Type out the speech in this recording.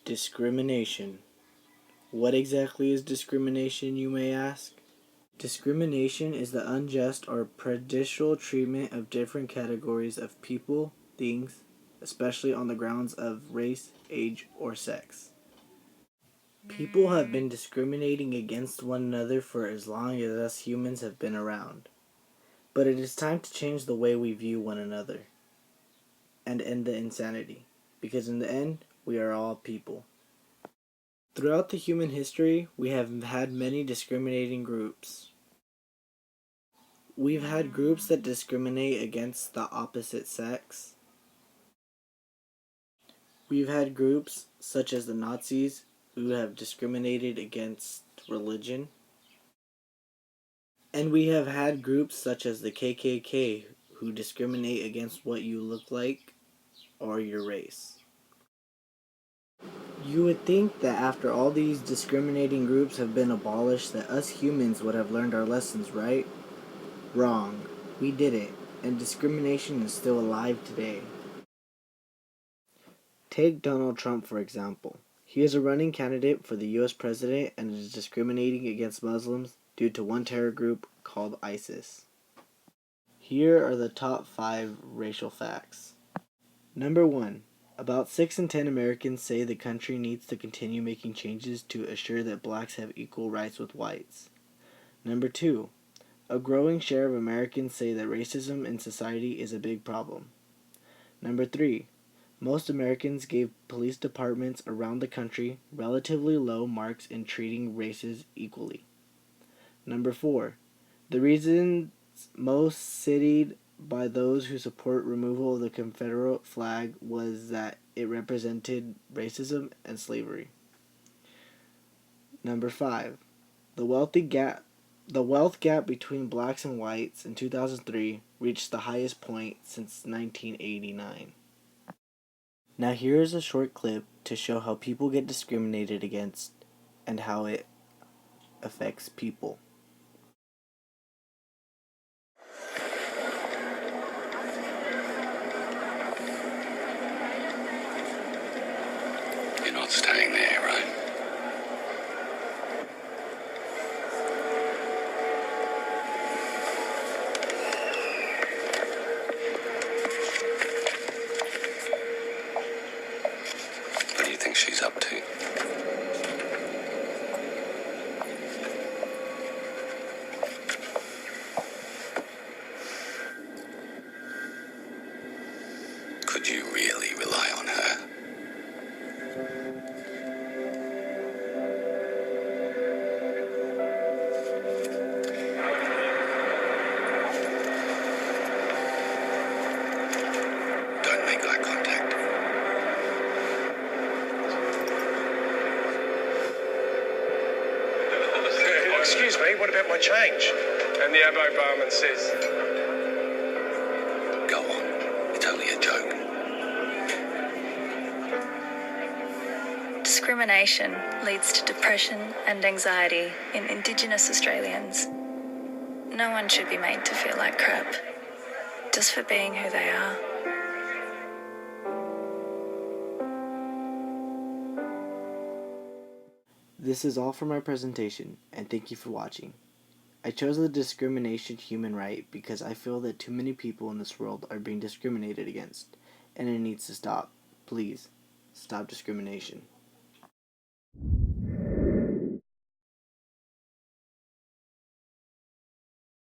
Discrimination. What exactly is discrimination, you may ask? Discrimination is the unjust or prejudicial treatment of different categories of people, things, especially on the grounds of race, age, or sex. People have been discriminating against one another for as long as us humans have been around. But it is time to change the way we view one another and end the insanity, because in the end, we are all people. Throughout the human history, we have had many discriminating groups. We've had groups that discriminate against the opposite sex. We've had groups such as the Nazis who have discriminated against religion. And we have had groups such as the KKK who discriminate against what you look like or your race. You would think that after all these discriminating groups have been abolished that us humans would have learned our lessons, right? Wrong. We didn't, and discrimination is still alive today. Take Donald Trump for example. He is a running candidate for the US president and is discriminating against Muslims due to one terror group called ISIS. Here are the top 5 racial facts. Number 1. About 6 in 10 Americans say the country needs to continue making changes to assure that blacks have equal rights with whites. Number 2. A growing share of Americans say that racism in society is a big problem. Number 3. Most Americans gave police departments around the country relatively low marks in treating races equally. Number 4. The reasons most cited by those who support removal of the Confederate flag was that it represented racism and slavery. Number 5. The wealth gap between blacks and whites in 2003 reached the highest point since 1989. Now here is a short clip to show how people get discriminated against and how it affects people. You're not staying there, right? What do you think she's up to? Could you really rely on her? Don't make eye contact. Excuse me, what about my change? And the Abo barman says, Go on. It's only a joke. Discrimination leads to depression and anxiety in Indigenous Australians. No one should be made to feel like crap, just for being who they are. This is all for my presentation, and thank you for watching. I chose the discrimination human right because I feel that too many people in this world are being discriminated against, and it needs to stop. Please, stop discrimination.